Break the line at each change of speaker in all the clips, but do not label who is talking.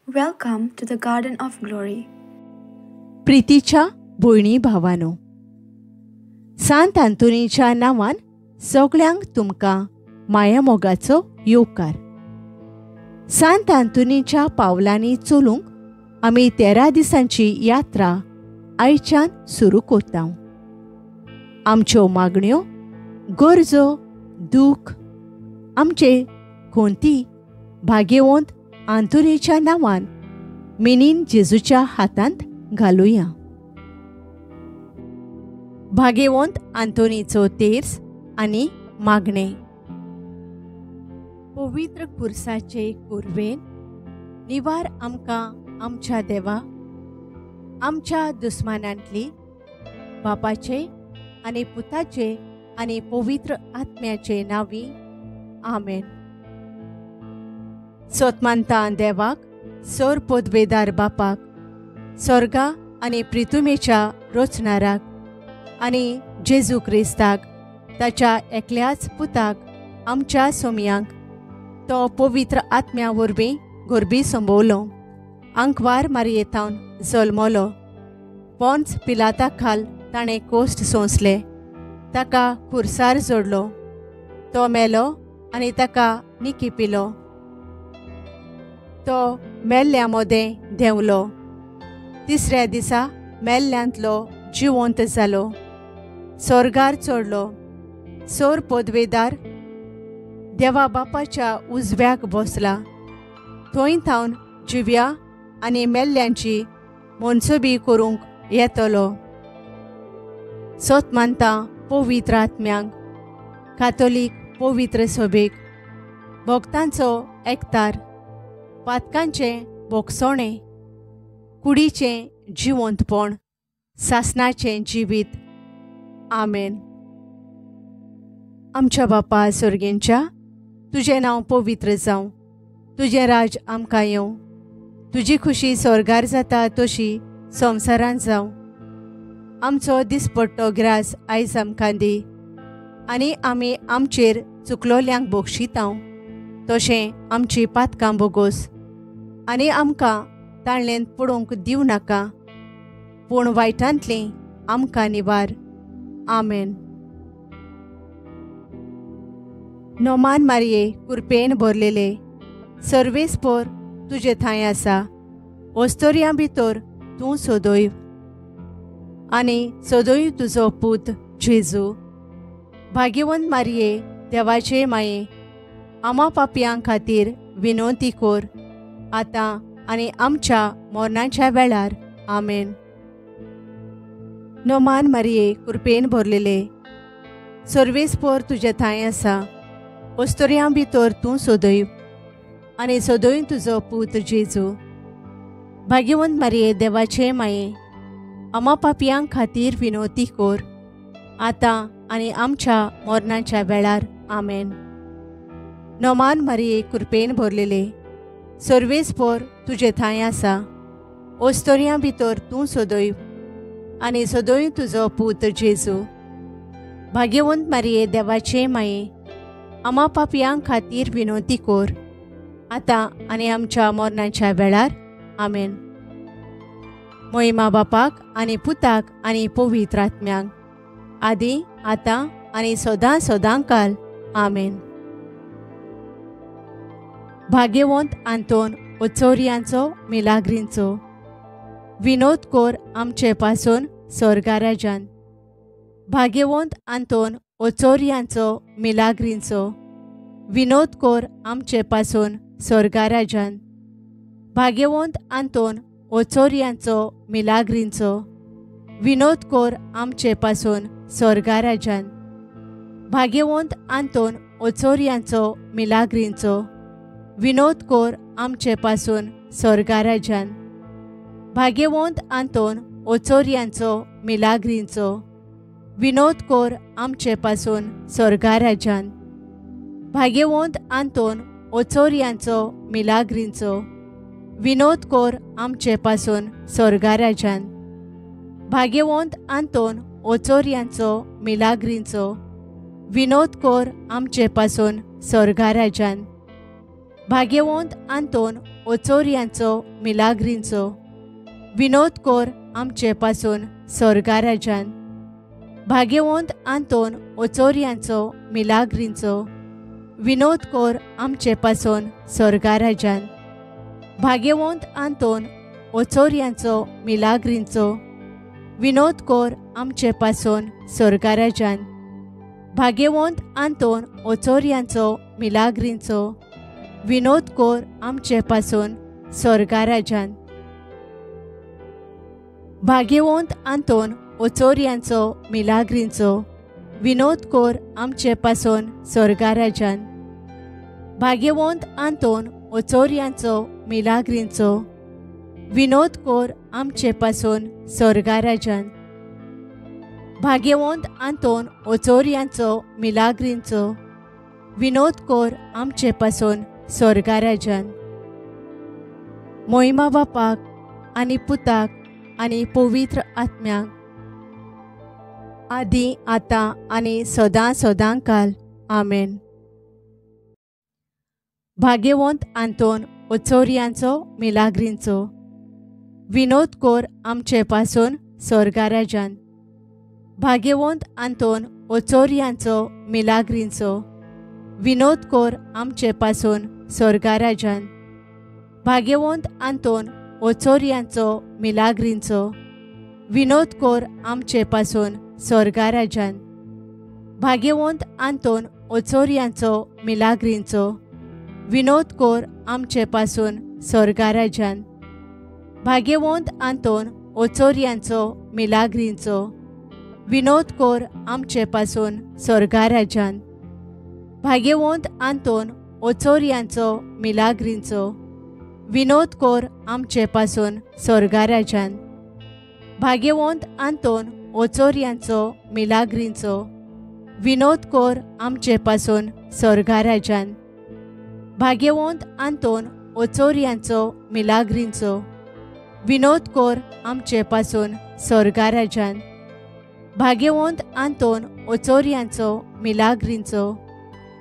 Welcome to the Garden of Glory.
प्रितीच्या भयणी भावानो, सांत आंतोनीच्या नांवान सगळ्यांक तुमकां माया मोगाचो येवकार. सांत आंतोनीच्या पावलांनी चलूंक आमी 13 दिसांची यात्रा आयच्यान सुरू करता. आमच्यो मागण्यो, गरजो, दूख आमचे खोंती भाग्यवंत आंतोनीच्या नांवान मिनीन जेजूच्या हातांत घालुया. भाग्यवंत आंतोनीचो तेर्स आनी मागणे. पवित्र खुर्साचे कुरवेन निवार आमकां आमच्या देवा, आमच्या दुस्मानांतली, बापाचे आनी पुताचे आनी पवित्र आत्म्याचे नांवी. आमेन. सोतमानता देवाक, सोर पदवेदार बापाक, स्वर्गा आनी पृथ्वीच्या रचणाराक आनी जेजू क्रिस्ताक, ताच्या एकल्याच पुताक, आमच्या सोमयांक तो पवित्र आत्म्या वरवीं घरबी संभोवलो, आंकवार मारयेतावन जल्मलो, पोंच पिलाता खाल ताणें कोश्ट सोंसले, ताका खुर्सार जोडलो, तो मेलो आनी ताका निकिपिलो, तो मेल्ल्या मोदें देंवलो, तिसऱ्या दिसा मेल्ल्यांतलो जिवंत जालो, स्वर्गार चडलो, सोर पदवेदार देवा बापाच्या उजव्याक बसला, थंय थावन जिव्या आनी मेल्ल्यांची मनसुबी करूंक येतलो. सोत मानता पवित्र आत्म्यांक, कातोलीक पवित्र सभेक, भक्तांचो एकतार, पातकांचें बोगसोणें, कुडीचें जिवंतपण, सासणाचें जिवीत. आमेन. आमच्या बापा सर्गेंच्या, तुजें नांव पवित्र जावं, तुजें राज आमकां येवं, तुजी खुशी स्वर्गार जाता तशी संवसारांत जावं. आमचो दिसपट्टो ग्रास आयज आमकां दी, आनी आमी आमचेर चुकलोल्यांक बक्षितांव, तशें आमची पातकां बोगोस, आनी आमकां ताळ्ळेंत पडूंक दिवं नाका, पूण वायटांतलीं आमकां निवार. आमेन. नोमान मारये, कुरपेन भरलेले, सर्वेस्पोर तुजे थंय आसा, ओस्तोरयां भितर तूं सोदोय, आनी सोदोय तुजो पूत जेजू. भाग्यवंत मारये, देवाचे माये, आमा पापयां खातीर विनोती कोर, आतां आनी आमच्या मरणाच्या वेळार. आमेन. नोमान मारये, कुरपेन भरलेले, सर्वेस्पोर तुजे थंय आसा, ओस्तोरयां भितर तूं सोदोय, आनी सोदोय तुजो पूत जेजू. भाग्यवंत मारये, देवाचे माये, आमा पापयां खातीर विनोती कोर, आतां आनी आमच्या मरणाच्या वेळार. आमेन. नोमान मारये, कुरपेन भरलेले, सर्वेस्पोर तुजे थंय आसा, ओस्तोरयां भितर तूं सोदोय, आनी सोदोय तुजो पूत जेजू. भाग्यवंत मारये, देवाचे माये, आमा पापयां खातीर विनोती कोर, आतां आनी आमच्या मरणाच्या वेळार. आमेन. महिमा बापाक आनी पुताक आनी पवित्र आत्म्यांक, आदी आतां आनी सदां सदांकाल. आमेन. भाग्यवंत आंतोन ओचोरियांचो मिलाग्रींचो, विनोद कोर आमचे पासून स्वर्गाराजान. भाग्यवंत आंतोन ओचोरियांचो मिलाग्रींचो, विनोद कोर आमचे पासून स्वर्गाराजान. भाग्यवंत आंतोन ओचोरियांचो मिलाग्रींचो, विनोद कोर आमचे पासून स्वर्गाराजान. भाग्यवंत आंतोन ओचोरियांचो मिलाग्रींचो, विनोद कोर आमचे पासून स्वर्गाराजान. भाग्यवंत आंतोन ओचोरियांचो मिलाग्रींचो, विनोद कोर आमचे पासून स्वर्गाराजान. भाग्यवंत आंतोन ओचोरियांचो मिलाग्रींचो, विनोद कोर आमचे पासून स्वर्गाराजान. भाग्यवंत आंतोन ओचोरियांचो मिलाग्रींचो, विनोद कोर आमचे पासून स्वर्गाराजान. भाग्यवंत आंतोन ओचोरियांचो मिलाग्रींचो, विनोद कोर आमचे पासून स्वर्गा राज्यान। भाग्यवंत आंतोन ओचोरियांचो मिलाग्रींचो, विनोद कोर आमचे पासून स्वर्गा राज्यान। भाग्यवंत आंतोन ओचोरियांचो मिलाग्रींचो, विनोद कोर आमचे पासून स्वर्गा राज्यान। भाग्यवंत आंतोन ओचोरियांचो मिलाग्रींचो, विनोद कोर आमचे पासून स्वर्गा राज्यान। भाग्यवंत आंतोन ओचोरियांचो मिलाग्रींचो, विनोद कोर आमचे पासून स्वर्गा राज्यान। भाग्यवंत आंतोन ओचोरियांचो मिलाग्रींचो, विनोद कोर आमचे पासून स्वर्गा राज्यान। भाग्यवंत आंतोन ओचोरियांचो मिलाग्रींचो, विनोद कोर आमचे पासून स्वर्गा राज्यान। मोहिमा बापाक आनी पुताक आनी पवित्र आत्म्याक, आदी आतां आनी सदां सदांकाल आमेन। भाग्यवंत आंतोन ओचोरियांचो मिलाग्रींचो, विनोद कोर आमचे पासून स्वर्गा राज्यान। भाग्यवंत आंतोन ओचोरियांचो मिलाग्रींचो, विनोद कोर आमचे पासून स्वर्गा राज्यान। भाग्यवंत आंतोन ओचोरियांचो मिलाग्रींचो, विनोद कोर आमचे पासून स्वर्गा राज्यान। भाग्यवंत आंतोन ओचोरियांचो मिलाग्रींचो, विनोद कोर आमचे पासून स्वर्गा राज्यान। भाग्यवंत आंतोन ओचोरियांचो मिलाग्रींचो, विनोद कोर आमचे पासून स्वर्गा राज्यान। भाग्यवंत आंतोन ओचोरियांचो मिलाग्रींचो, विनोद कोर आमचे पासून स्वर्गा राज्यान। भाग्यवंत आंतोन ओचोरियांचो मिलाग्रींचो, विनोद कोर आमचे पासून स्वर्गा राज्यान। भाग्यवंत आंतोन ओचोरियांचो मिलाग्रींचो, विनोद कोर आमचे पासून स्वर्गा राज्यान। भाग्यवंत आंतोन ओचोरियांचो मिलाग्रींचो,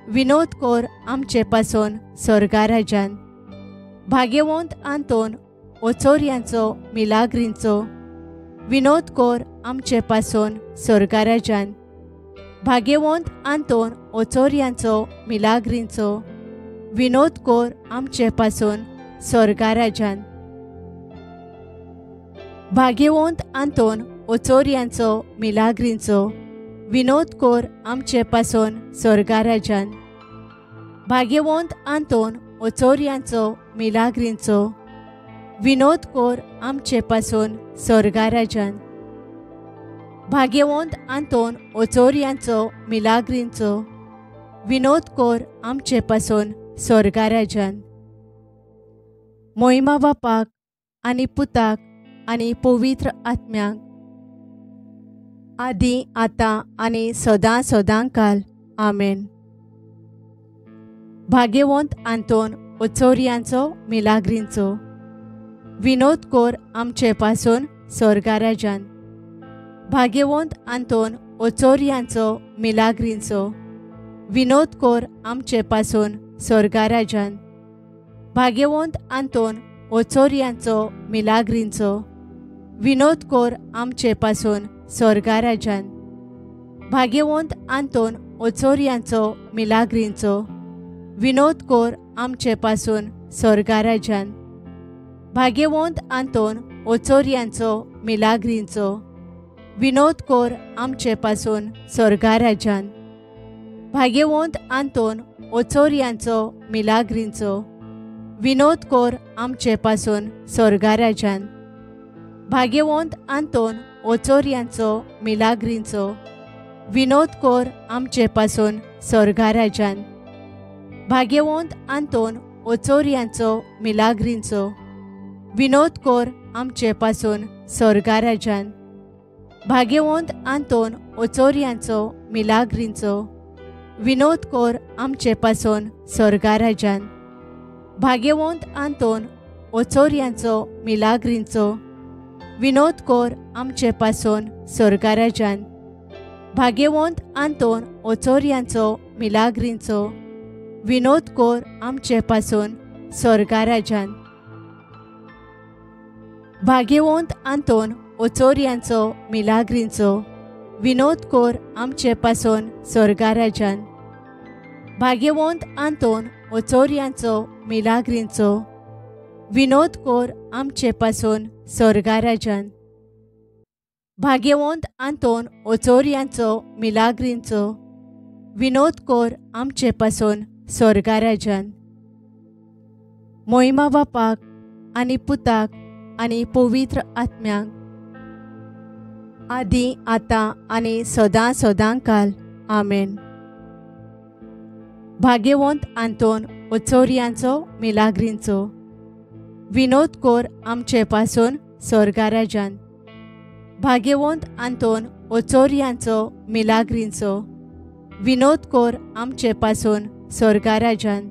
विनोद कोर आमचे पासून स्वर्गा राज्यान। भाग्यवंत आंतोन ओचोरियांचो मिलाग्रींचो, विनोद कोर आमचे पासून स्वर्गा राज्यान। भाग्यवंत आंतोन ओचोरियांचो मिलाग्रींचो, विनोद कोर आमचे पासून स्वर्गा राज्यान। भाग्यवंत आंतोन ओचोरियांचो मिलाग्रींचो, विनोद कोर आमचे पासून स्वर्गा राज्यान। भाग्यवंत आंतोन ओचोरियांचो मिलाग्रींचो, विनोद कोर आमचे पासून स्वर्गा राज्यान। भाग्यवंत आंतोन ओचोरियांचो मिलाग्रींचो, विनोद कोर आमचे पासून स्वर्गा राज्यान। मोहिमा बापाक आनी पुताक आनी पवित्र आत्म्याक, आदी आतां आनी सदां सदांकाल आमेन। भाग्यवंत आंतोन ओचोरियांचो मिलाग्रींचो, विनोद कोर आमचे पासून स्वर्गा राज्यान। भाग्यवंत आंतोन ओचोरियांचो मिलाग्रींचो, विनोद कोर आमचे पासून स्वर्गा राज्यान। भाग्यवंत आंतोन ओचोरियांचो मिलाग्रींचो, विनोद कोर आमचे पासून स्वर्गा राज्यान। भाग्यवंत आंतोन ओचोरियांचो मिलाग्रींचो, विनोद कोर आमचे पासून स्वर्गा राज्यान। भाग्यवंत आंतोन ओचोरियांचो मिलाग्रींचो, विनोद कोर आमचे पासून स्वर्गा राज्यान। भाग्यवंत आंतोन ओचोरियांचो मिलाग्रींचो, विनोद कोर आमचे पासून स्वर्गा राज्यान। भाग्यवंत आंतोन ओचोरियांचो मिलाग्रींचो, विनोद कोर आमचे पासून स्वर्गा राज्यान। भाग्यवंत आंतोन ओचोरियांचो मिलाग्रींचो, विनोद कोर आमचे पासून स्वर्गा राज्यान। भाग्यवंत आंतोन ओचोरियांचो मिलाग्रींचो, विनोद कोर आमचे पासून स्वर्गा राज्यान। भाग्यवंत आंतोन ओचोरियांचो मिलाग्रींचो, विनोद कोर आमचे पासून स्वर्गा राज्यान। भाग्यवंत आंतोन ओचोरियांचो मिलाग्रींचो, विनोद कोर आमचे पासून स्वर्गा राजान। भाग्यवंत आंतोन ओचोरियांचो मिलाग्रींचो विनोद कोर आमचे पासून स्वर्गा राजान। भाग्यवंत आंतोन ओचोरियांचो मिलाग्रींचो विनोद कोर आमचे पासून स्वर्गा राजान। भाग्यवंत आंतोन ओचोरियांचो मिलाग्रींचो विनोद कोर आमचे पासून स्वर्गा राजान। मोहिमा बापाक आनी पुताक आनी पवित्र आत्म्याक आदी आतां आनी सदां सदांकाल आमेन। भाग्यवंत आंतोन ओचोरियांचो मिलाग्रींचो विनोद कोर आमचे पासून स्वर्गा राजान। भाग्यवंत आंतोन ओचोरियांचो मिलाग्रींचो विनोद कोर आमचे पासून स्वर्गा राजान।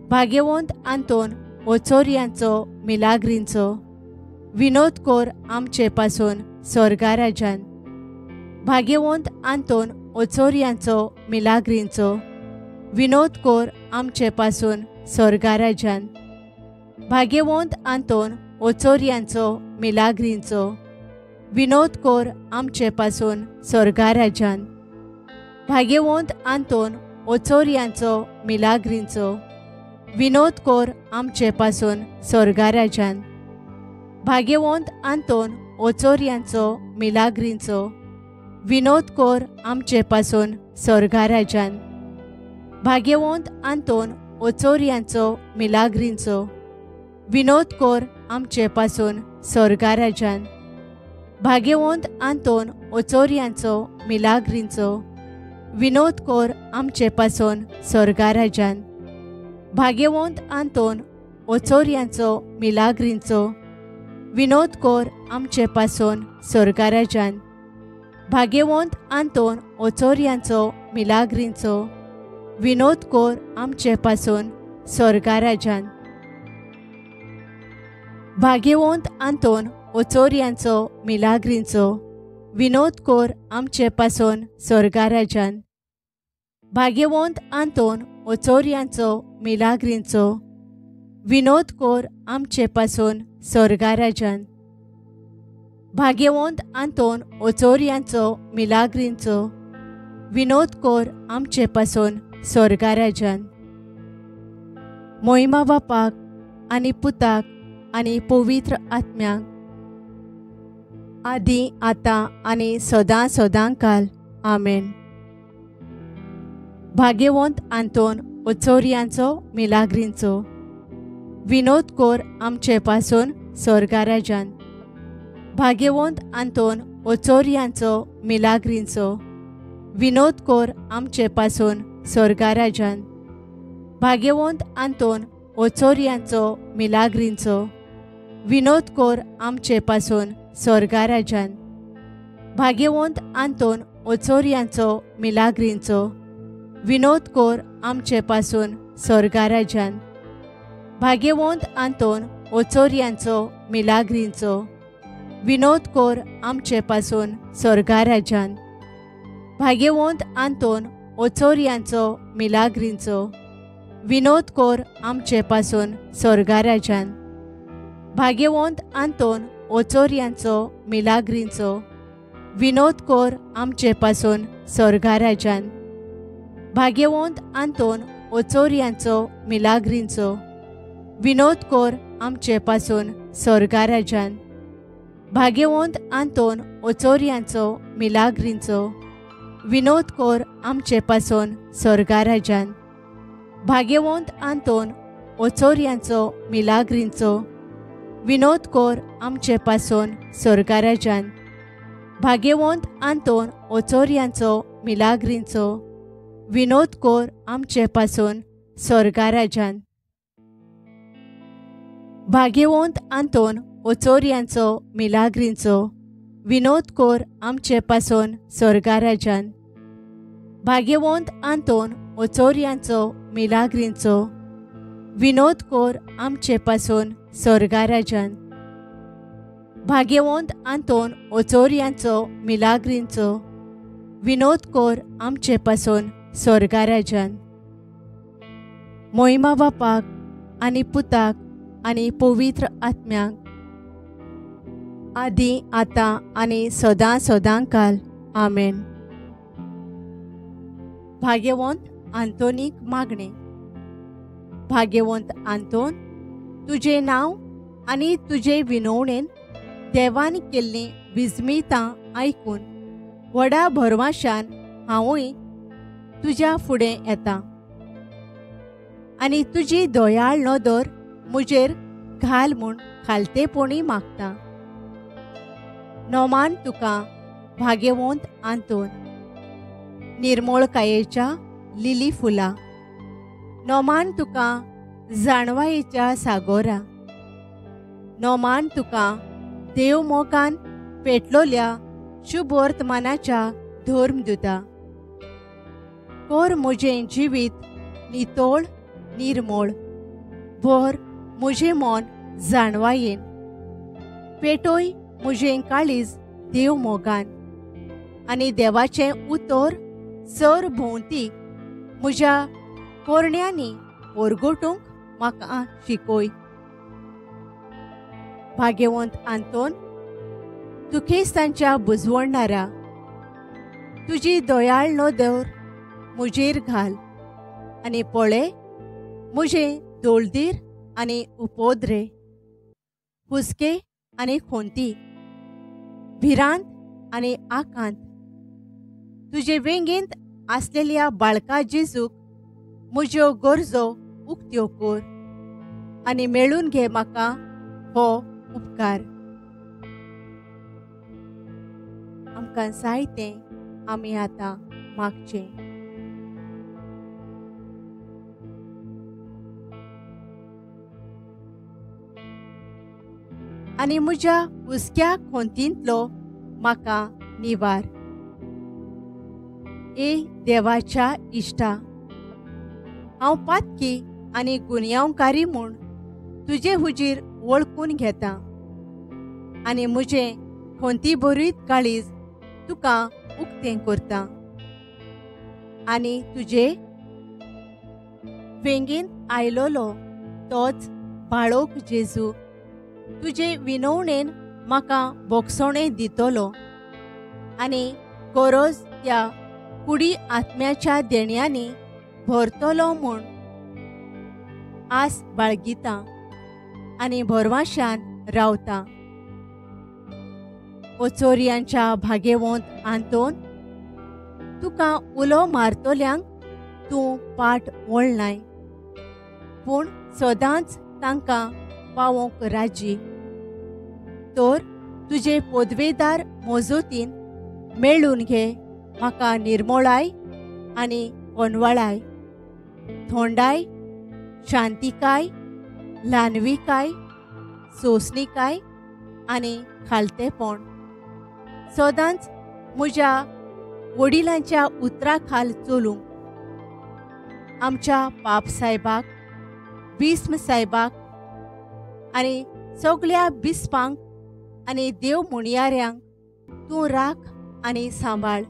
भाग्यवंत आंतोन ओचोरियांचो मिलाग्रींचो विनोद कोर आमचे पासून स्वर्गा राजान। भाग्यवंत आंतोन ओचोरियांचो मिलाग्रींचो विनोद कोर आमचे पासून स्वर्गा राजान। भाग्यवंत आंतोन ओचोरियांचो मिलाग्रींचो विनोद कोर आमचे पासून स्वर्गा राजान। भाग्यवंत आंतोन ओचोरियांचो मिलाग्रींचो विनोद कोर आमचे पासून स्वर्गा राजान। भाग्यवंत आंतोन ओचोरियांचो मिलाग्रींचो विनोद कोर आमचे पासून स्वर्गा राजान। भाग्यवंत आंतोन ओचोरियांचो मिलाग्रींचो विनोद कोर आमचे पासून स्वर्गा राजान। भाग्यवंत आंतोन ओचोरियांचो मिलाग्रींचो विनोद कोर आमचे पासून स्वर्गा राजान। भाग्यवंत आंतोन ओचोरियांचो मिलाग्रींचो विनोद कोर आमचे पासून स्वर्गा राजान। भाग्यवंत आंतोन ओचोरियांचो मिलाग्रींचो विनोद कोर आमचे पासून स्वर्गा राजान। भाग्यवंत आंतोन ओचोरियांचो मिलाग्रींचो विनोद कोर आमचे पासून स्वर्गा राजान। भाग्यवंत आंतोन ओचोरियांचो मिलाग्रींचो विनोद कोर आमचे पासून स्वर्गा राजान। भाग्यवंत आंतोन ओचोरियांचो मिलाग्रींचो विनोद कोर आमचे पासून स्वर्गा राजान। मोहिमा बापाक आनी पुताक आनी पवित्र आत्म्याक आदी आतां आनी सदां सदांकाल आमेन। भाग्यवंत आंतोन ओचोरियांचो मिलाग्रींचो विनोद कोर आमचे पासून स्वर्गा राजान। भाग्यवंत आंतोन ओचोरियांचो मिलाग्रींचो विनोद कोर आमचे पासून स्वर्गा राजान। भाग्यवंत आंतोन ओचोरियांचो मिलाग्रींचो विनोद कोर आमचे पासून स्वर्गा राजान। भाग्यवंत आंतोन ओचोरियांचो मिलाग्रींचो विनोद कोर आमचे पासून स्वर्गा राजान। भाग्यवंत आंतोन ओचोरियांचो मिलाग्रींचो विनोद कोर आमचे पासून स्वर्गा राजान। भाग्यवंत आंतोन ओचोरियांचो मिलाग्रींचो विनोद कोर आमचे पासून स्वर्गा राजान। भाग्यवंत आंतोन ओचोरियांचो मिलाग्रींचो विनोद कोर आमचे पासून स्वर्गा राजान। भाग्यवंत आंतोन ओचोरियांचो मिलाग्रींचो विनोद कोर आमचे पासून स्वर्गा राजान। भाग्यवंत आंतोन ओचोरियांचो मिलाग्रींचो विनोद कोर आमचे पासून स्वर्गा राजान। भाग्यवंत आंतोन ओचोरियांचो मिलाग्रींचो विनोद कोर आमचे पासून स्वर्गा राजान। भाग्यवंत आंतोन ओचोरियांचो मिलाग्रींचो विनोद कोर आमचे पासून स्वर्गा राजान। भाग्यवंत आंतोन ओचोरियांचो मिलाग्रींचो विनोद कोर आमचे पासून स्वर्गा राजान। भाग्यवंत आंतोन ओचोरियांचो मिलाग्रींचो विनोद कोर आमचे पासून स्वर्गा राजान। भाग्यवंत आंतोन ओचोरियांचो मिलाग्रींचो विनोद कोर आमचे पासून स्वर्गा राजान। मोहिमा बापाक आनी पुताक आनी पवित्र आत्म्याक आदी आतां आनी सदां सदांकाल आमेन. भाग्यवंत आंतोनीक मागणे. भाग्यवंत आंतोन, तुजें नांव आनी तुजे विनवणेन देवान केल्लीं विस्मितां आयकून व्हडा भरवशान हांवूय तुज्या फुडें येतां आनी तुजी दयाळ नदर म्हजेर घाल म्हूण खालतेपणी मागतां. नोमान तुका भाग्यवंत आंतोन. निर्मळकायेच्या लिली फुलां. नोमान तुका जाणवायेच्या सागोरा. नोमान तुका देव मोगान पेटलोल्या शुभवर्तमानाच्या धर्मदुता. कोर म्हजें जिवीत नितोळ निर्मळ. भर म्हजें मोन जाणवायेन. पेटोय म्हजें काळीज देव मोगान आनी देवाचें उतर सर भोंवतीक म्हज्या पोरण्यांनी परगटूंक म्हाका शिकय. भाग्यवंत आंतोन, दुखेस्तांच्या बुजवणारा. तुजी दयाळ नदर म्हजेर घाल आनी पळय म्हजें दोळदीर आनी उपोद्रे. हुस्के आनी खोंती, भिरांत आनी आकांत. तुजे वेंगेंत आसलेल्या बाळका जेजूक म्हज्यो गरजो उक्त्यो कर आनी मेळून घे म्हाका हो उपकार. आमकां जाय तें आमी आतां मागचें. आनी म्हज्या हुस्क्या खोंतींतलो म्हाका निवार. ए देवाच्या इश्टा, हांव पातकी आनी गुन्यांवकारी म्हूण तुजे हुजीर वळखून घेतां आनी म्हजें खोंती भरीत काळीज तुका उक्तें करतां. आनी तुजे वेंगेंत आयलोलो तोच बाळोक जेजू तुजे विनवणेन म्हाका भोगसणें दितलो आनी गरज त्या कुडी आत्म्याच्या देण्यांनी भरतलो म्हूण आस बाळगितां आनी भरवशान रावतां. ओचोरियांच्या भाग्यवंत आंतोन, तुका उलो मारतल्यांक तूं पाट वळनाय, पूण सदांच तांकां पावोंक राजी. तर तुजे पदवेदार मोजोतीन मेळून घे म्हाका निर्मळाय आनी कोनवाळाय, थोंडाय, शांतिकाय, ल्हानविकाय, सोंसणीकाय आनी खालतेपण. सदांच म्हज्या वडिलांच्या उतरा खाल चलूंक. आमच्या पाप सायबाक, बिस्म सायबाक आनी सगळ्या बिस्पांक आनी देव मुणयाऱ्यांक तूं राख आनी सांबाळ.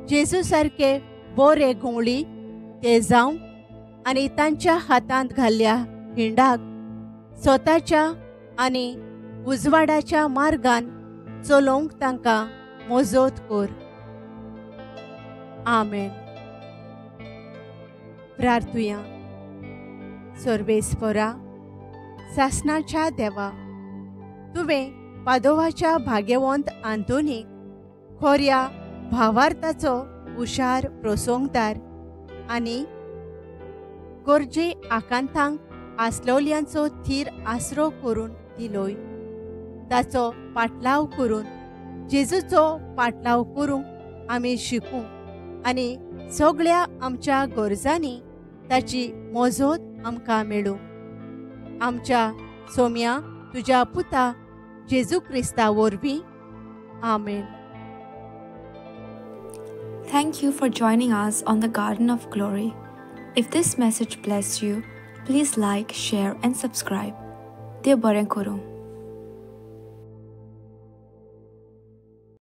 जेजू सारके बरे घोवळी ते जावं आनी तांच्या हातांत घाल्ल्या हिंडाक स्वताच्या आनी उजवाडाच्या मार्गान चलोवंक तांकां मोजत कर. आमेन. प्रार्थुया. सर्वेस्परा, सासणाच्या देवा, तुवें पादोवाच्या भाग्यवंत आंतोनीक खोऱ्या भावार्थाचो हुशार प्रसंगदार आनी गरजे आकांतांक आसलोल्यांचो थीर आसरो करून दिलोय. ताचो पाटलाव करून जेजूचो पाटलाव करूंक आमी शिकूं आनी सगळ्या आमच्या गरजांनी ताची मजत आमकां मेळूं. आमच्या सोम्या तुज्या पुता जेजू क्रिस्ता वरवीं. आमेन.
Thank you for joining us on the Garden of Glory. If this message blessed you, please like, share and subscribe. देव बरें करूं.